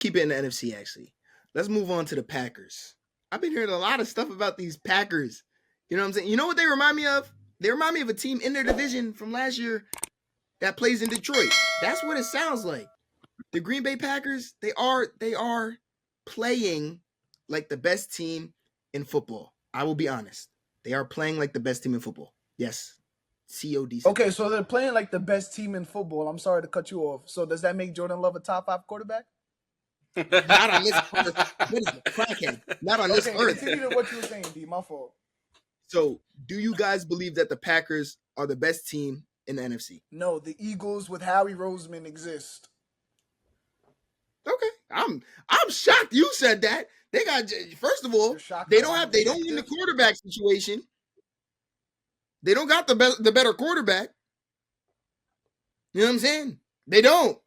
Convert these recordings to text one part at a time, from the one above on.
keep it in the NFC, actually. Let's move on to the Packers. I've been hearing a lot of stuff about these Packers. You know what I'm saying? You know what they remind me of? They remind me of a team in their division from last year that plays in Detroit. That's what it sounds like. The Green Bay Packers, they are playing like the best team in football. I will be honest. They are playing like the best team in football. Yes. COD. Okay, so they're playing like the best team in football. I'm sorry to cut you off. So does that make Jordan Love a top 5 quarterback? Not on this earth. What is the crackhead? Not on this earth. Continue to what you were saying, D. My fault. So, do you guys believe that the Packers are the best team in the NFC? No, the Eagles with Howie Roseman exist. Okay, I'm shocked you said that. They got, first of all, they don't win the quarterback situation. They don't got the better quarterback. You know what I'm saying? They don't.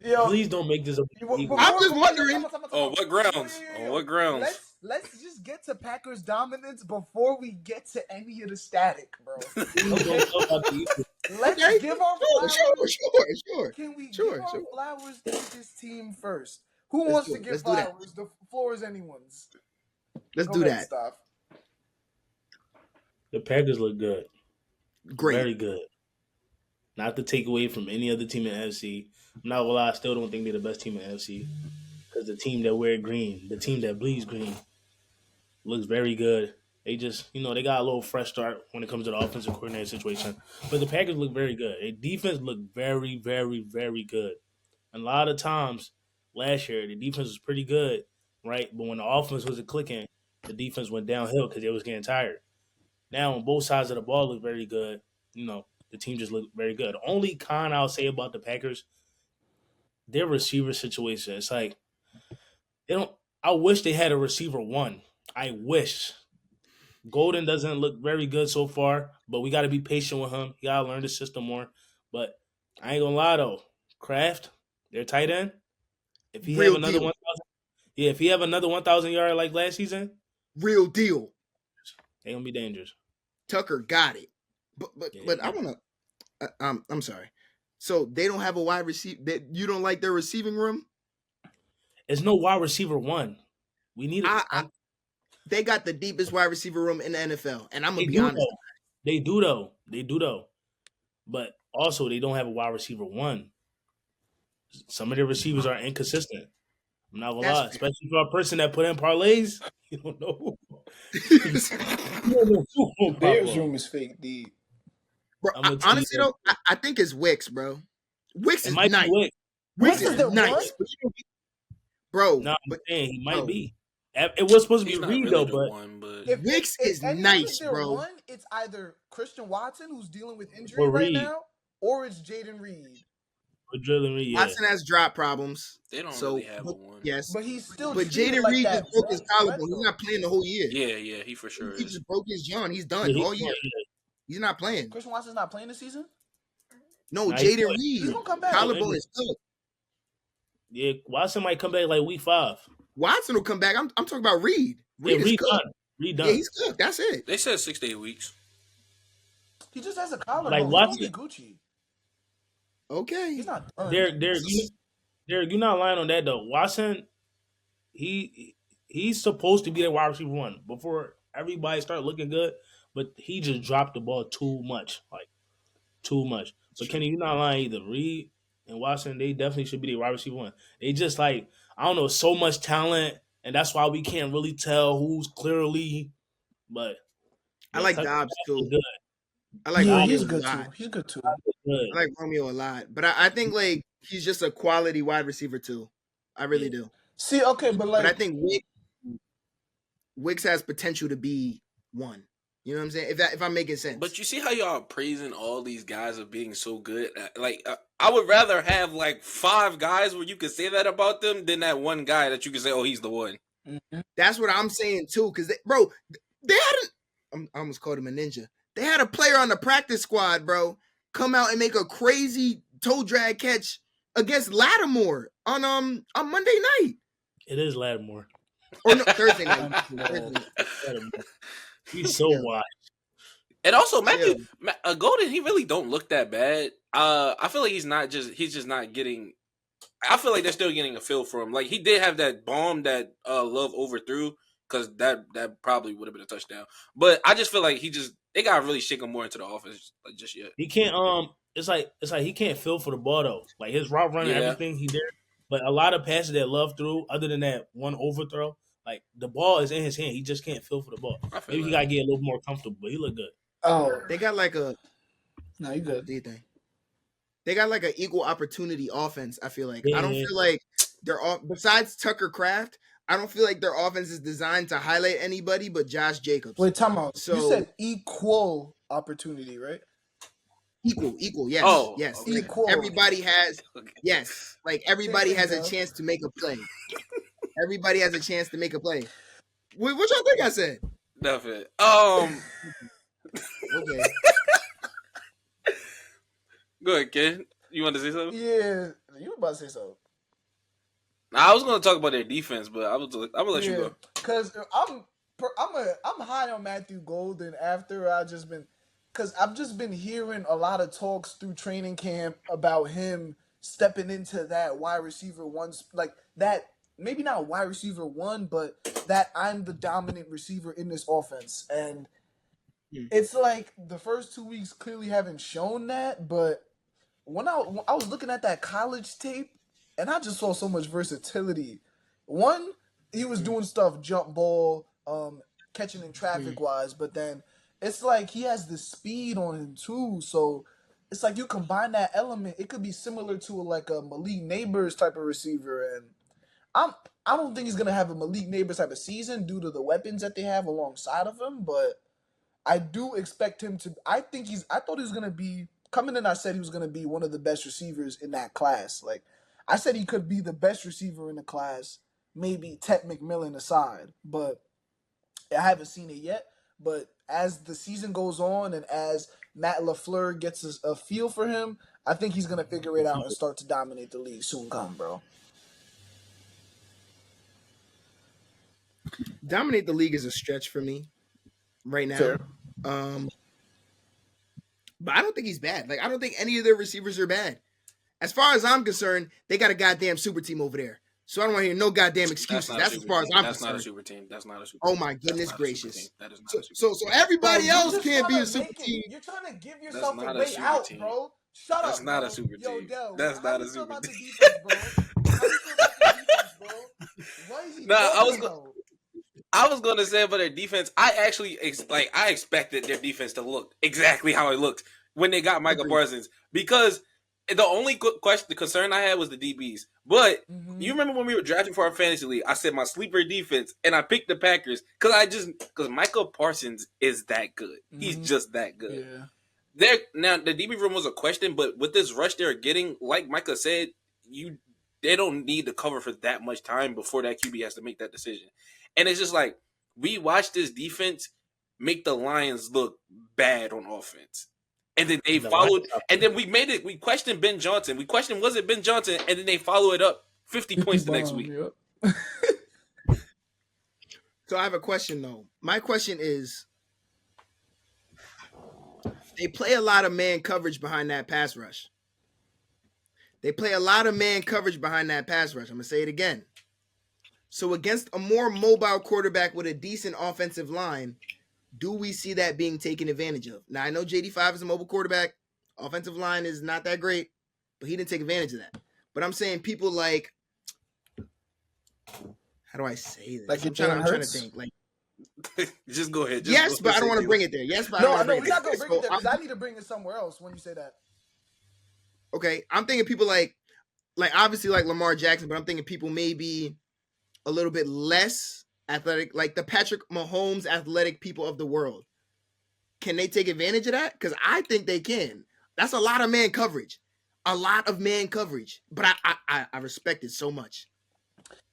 Please don't make this a. I'm just wondering. On what grounds? On what grounds? Let's just get to Packers dominance before we get to any of the static, bro. Let's give our flowers. Sure. Can we give our flowers to this team first? Who wants to give flowers? The floor is anyone's. Let's do that. The Packers look good. Great. Very good. Not to take away from any other team in the NFC. I'm not gonna lie, I still don't think they're the best team in the NFC. Because the team that wear green, the team that bleeds green, looks very good. They just, they got a little fresh start when it comes to the offensive coordinator situation. But the Packers look very good. Their defense looked very, very, very good. And a lot of times last year, the defense was pretty good, right? But when the offense wasn't clicking, the defense went downhill because they was getting tired. Now, on both sides of the ball look very good. The team just looked very good. The only con I'll say about the Packers, their receiver situation. It's like I wish they had a receiver one. I wish. Golden doesn't look very good so far, but we got to be patient with him. You got to learn the system more. But I ain't gonna lie though, Kraft, their tight end. If he have another 1,000, if he have another 1,000 yard like last season, real deal. They gonna be dangerous. Tucker got it. But I want to. I'm sorry. So they don't have a wide receiver. You don't like their receiving room? There's no wide receiver one. We need it. They got the deepest wide receiver room in the NFL, and I'm gonna be honest. They do though. But also, they don't have a wide receiver one. Some of their receivers are inconsistent. I'm not gonna lie, especially for a person that put in parlays. You don't know. Bears room is fake, D. Bro, honestly though, I think it's Wicks, bro. Wicks is nice. Wicks is nice, bro. No, but he might be. It was supposed to be Reed though, but if Wicks is nice, bro. One, it's either Christian Watson, who's dealing with injury right now, or it's Jaden Reed. Watson has drop problems. They don't really have a one. Yes, but he's still. But Jaden Reed just broke his collarbone. He's not playing the whole year. Yeah, he for sure. He just broke his jaw. He's done all year. He's not playing. Christian Watson's not playing this season. No, Jaden Reed. He's gonna come back. Collarbone is good. Yeah, Watson might come back like week 5. Watson will come back. I'm talking about Reed. Reed is good. Reed done. Yeah, he's good. That's it. They said 6 to 8 weeks. He just has a collarbone. Like Watson, Gucci. Okay. He's not done. Derek, you're not lying on that though. Watson, he's supposed to be the wide receiver one before everybody start looking good, but he just dropped the ball too much, too much. So Kenny, you're not lying either. Reed and Watson, they definitely should be the wide receiver one. They just I don't know, so much talent, and that's why we can't really tell who's clearly. But I like Dobbs too. Good. I like he's good too. He's good too. I like Romeo a lot, but I think he's just a quality wide receiver too. I really do. See, okay, but I think Wicks has potential to be one. You know what I'm saying? If I'm making sense. But you see how y'all praising all these guys of being so good? I would rather have 5 guys where you could say that about them than that one guy that you can say, oh, he's the one. Mm-hmm. That's what I'm saying too, because they had I almost called him a ninja. They had a player on the practice squad, bro, come out and make a crazy toe drag catch against Lattimore on Monday night. It is Lattimore. Or no, Thursday night. He's so wide. And also, Golden, he really don't look that bad. I feel like he's just not getting. I feel like they're still getting a feel for him. Like he did have that bomb that Love overthrew, because that probably would have been a touchdown. But I just feel like they gotta really shake him more into the offense like just yet. He can't. It's like he can't feel for the ball though. Like his route running, Yeah. everything he did, but a lot of passes that Love threw, other than that one overthrow, like the ball is in his hand. He just can't feel for the ball. Maybe he gotta get a little more comfortable. But he look good. Oh, They got like a. no, you good. Do you think? They got like an equal opportunity offense. I feel like Yeah. I don't feel like they're all besides Tucker Kraft. I don't feel like their offense is designed to highlight anybody but Josh Jacobs. Wait, time out. So you said equal opportunity, right? Equal, yes, Oh, yes. okay. Like Equal. everybody has, yes, like everybody has a Dell. chance to make a play. Everybody has a chance to make a play. What y'all think I said? Nothing. Okay. Go ahead, kid. You want to say something? Yeah, you were about to say something. Nah, I was going to talk about their defense, but I'm gonna let you go. Because I'm high on Matthew Golden after I've just been hearing a lot of talks through training camp about him stepping into that wide receiver one, like that, maybe not wide receiver one, but that I'm the dominant receiver in this offense. And it's like the first 2 weeks clearly haven't shown that, but when I was looking at that college tape, and I just saw so much versatility. One, he was doing stuff, jump ball, catching in traffic wise, but then it's like he has the speed on him too. So it's like you combine that element, it could be similar to like a Malik Neighbors type of receiver. And I don't think he's gonna have a Malik Neighbors type of season due to the weapons that they have alongside of him, but I do expect him to. I thought he was gonna be coming in. I said he was gonna be one of the best receivers in that class. Like I said, he could be the best receiver in the class, maybe Ted McMillan aside. But I haven't seen it yet. But as the season goes on and as Matt LaFleur gets a feel for him, I think he's gonna figure it out and start to dominate the league soon. Come, bro. Dominate the league is a stretch for me right now. Fair. But I don't think he's bad. Like I don't think any of their receivers are bad. As far as I'm concerned, they got a goddamn super team over there. So I don't want to hear no goddamn excuses. That's as far as I'm concerned. That's not a super team. That's not a super Oh team. my goodness gracious. That is not a super So everybody Bro, else can't be a super team. You're trying to give yourself That's a not a way super out, team. bro. Shut That's up. not bro. a super Yo, team. Dell, That's how not you a feel super about the team. defense, bro? How you feel about the defense, bro? What is he Nah, talking I was going to say about their defense, I actually I expected their defense to look exactly how it looked when they got Michael Parsons, because the only concern I had was the DBs. But you remember when we were drafting for our fantasy league, I said my sleeper defense, and I picked the Packers because Michael Parsons is that good. He's just that good. Yeah. Now the DB room was a question, but with this rush they're getting, like Micah said, they don't need to cover for that much time before that QB has to make that decision. And it's just like we watched this defense make the Lions look bad on offense. And then they followed, and then we questioned Ben Johnson. We questioned, was it Ben Johnson? And then they follow it up 50 points the next week. Yep. So I have a question though. My question is, they play a lot of man coverage behind that pass rush. I'm going to say it again. So against a more mobile quarterback with a decent offensive line, do we see that being taken advantage of? Now, I know JD5 is a mobile quarterback. Offensive line is not that great, but he didn't take advantage of that. But I'm saying people like, how do I say this? Like I'm trying to think. Like, just go ahead. Yes, but I don't want to bring it there. We're not going to bring it there because I need to bring it somewhere else when you say that. Okay, I'm thinking people like obviously like Lamar Jackson, but I'm thinking people maybe a little bit less athletic, like the Patrick Mahomes athletic people of the world. Can they take advantage of that? Because I think they can. That's a lot of man coverage. But I respect it so much.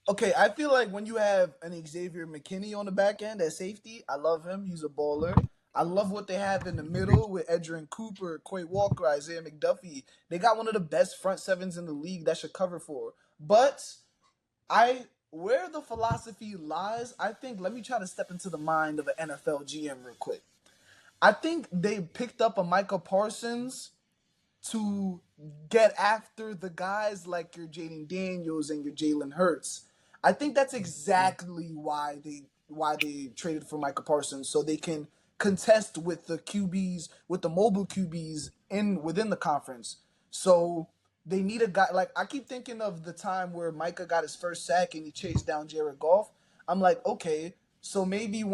Okay, I feel like when you have an Xavier McKinney on the back end at safety, I love him. He's a baller. I love what they have in the middle with Edgerrin Cooper, Quay Walker, Isaiah McDuffie. They got one of the best front sevens in the league that should cover for. But where the philosophy lies, I think, let me try to step into the mind of an NFL GM real quick. I think they picked up a Michael Parsons to get after the guys like your Jaden Daniels and your Jalen Hurts. I think that's exactly why they traded for Micah Parsons, so they can contest with the QBs, with the mobile QBs within the conference. So they need a guy like, I keep thinking of the time where Micah got his first sack and he chased down Jared Goff. I'm like, okay, so maybe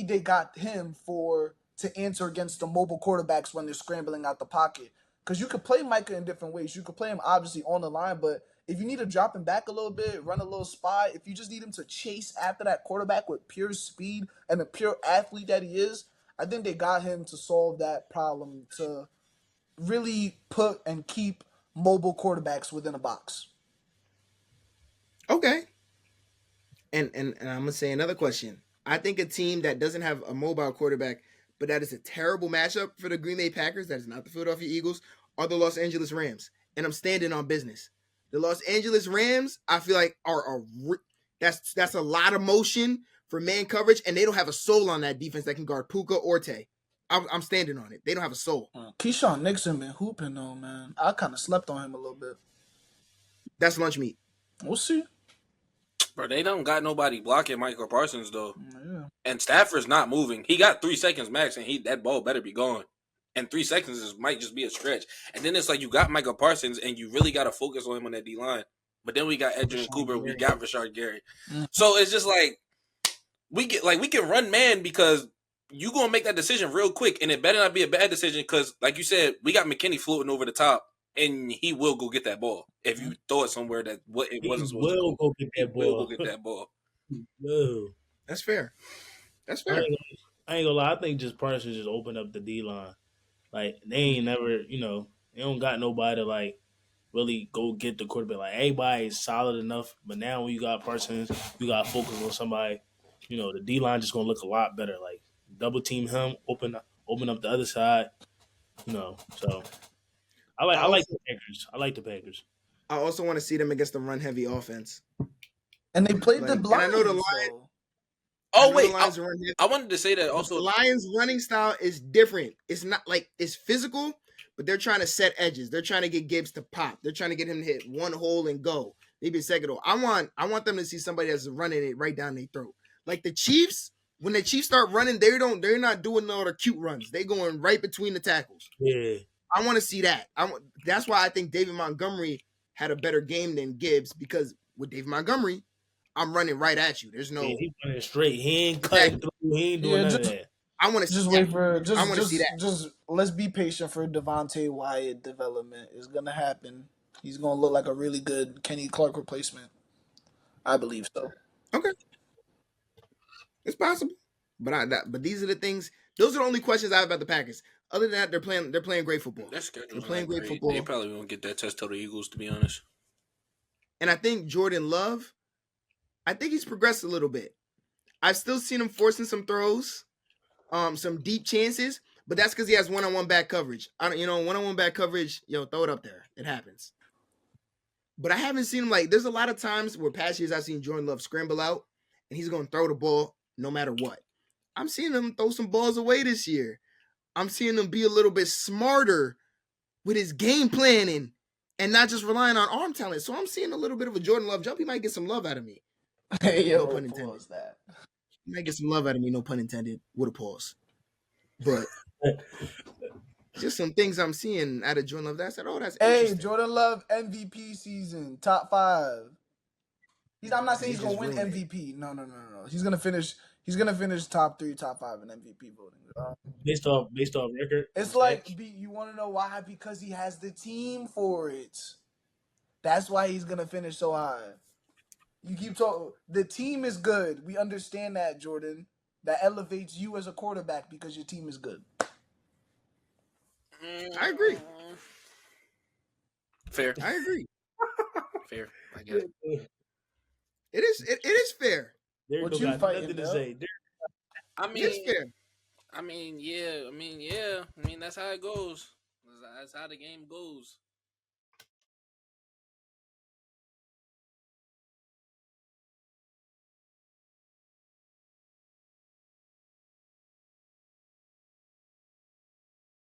they got him to answer against the mobile quarterbacks when they're scrambling out the pocket. Because you could play Micah in different ways. You could play him obviously on the line, but if you need to drop him back a little bit, run a little spot, if you just need him to chase after that quarterback with pure speed and the pure athlete that he is, I think they got him to solve that problem, to really put and keep mobile quarterbacks within a box. Okay. And I'm gonna say another question. I think a team that doesn't have a mobile quarterback, but that is a terrible matchup for the Green Bay Packers, that is not the Philadelphia Eagles, are the Los Angeles Rams. And I'm standing on business. The Los Angeles Rams, I feel like that's a lot of motion for man coverage, and they don't have a soul on that defense that can guard Puka or Tay. I'm standing on it. They don't have a soul. Keyshawn Nixon been hooping though, man. I kind of slept on him a little bit. That's lunch meat. We'll see. Bro, they don't got nobody blocking Michael Parsons though. Yeah. And Stafford's not moving. He got 3 seconds max, and that ball better be gone. And 3 seconds might just be a stretch. And then it's like you got Michael Parsons, and you really got to focus on him on that D line. But then we got Edgerrin Cooper, we got Rashard Gary. So it's just like we can run man because you gonna make that decision real quick, and it better not be a bad decision because, like you said, we got McKinney floating over the top, and he will go get that ball if you throw it somewhere that it wasn't supposed to go. Go get that ball. He will go get that ball. No. That's fair. That's I fair. ain't gonna lie. I think just Parsons just opened up the D line. Like they ain't never, they don't got nobody to like really go get the quarterback. Like everybody is solid enough, but now when you got Parsons, you got to focus on somebody. The D line just gonna look a lot better. Like double team him, open up the other side. So I like the Packers. I like the Packers. I also want to see them against the run heavy offense. And they played the Lions. I know the Lions. Oh wait, I wanted to say that also. The Lions' running style is different. It's not like it's physical, but they're trying to set edges. They're trying to get Gibbs to pop. They're trying to get him to hit one hole and go. Maybe a second hole. I want them to see somebody that's running it right down their throat. Like the Chiefs, when the Chiefs start running, they're not doing all the cute runs. They going right between the tackles. Yeah. I want to see that. That's why I think David Montgomery had a better game than Gibbs, because with David Montgomery, I'm running right at you. There's no. He's running straight. He ain't cutting through. He ain't doing none of that. I want to just wait for. I want to see that. Just let's be patient for Devontae Wyatt development. It's gonna happen. He's gonna look like a really good Kenny Clark replacement. I believe so. Okay, it's possible, but these are the things. Those are the only questions I have about the Packers. Other than that, they're playing great football. They're playing great football. They probably won't get that test to the Eagles, to be honest. And I think Jordan Love, I think he's progressed a little bit. I've still seen him forcing some throws, some deep chances, but that's because he has one-on-one back coverage. One-on-one back coverage, throw it up there. It happens. But I haven't seen him there's a lot of times where past years I've seen Jordan Love scramble out, and he's going to throw the ball no matter what. I'm seeing him throw some balls away this year. I'm seeing him be a little bit smarter with his game planning and not just relying on arm talent. So I'm seeing a little bit of a Jordan Love jump. He might get some love out of me. Hey, yo, no pun intended. That. He might get some love out of me, no pun intended, with a pause. But just some things I'm seeing out of Jordan Love. That's interesting. Hey, Jordan Love MVP season, top 5. I'm not saying he's gonna win MVP. No. He's gonna finish top 3, top 5 in MVP voting. Based off record. It's like, you want to know why? Because he has the team for it. That's why he's gonna finish so high. You keep talking. The team is good. We understand that, Jordan. That elevates you as a quarterback because your team is good. I agree. Fair. I agree. Fair. I guess. It is fair. What you fighting to say? It's fair. Yeah. That's how it goes. That's how the game goes.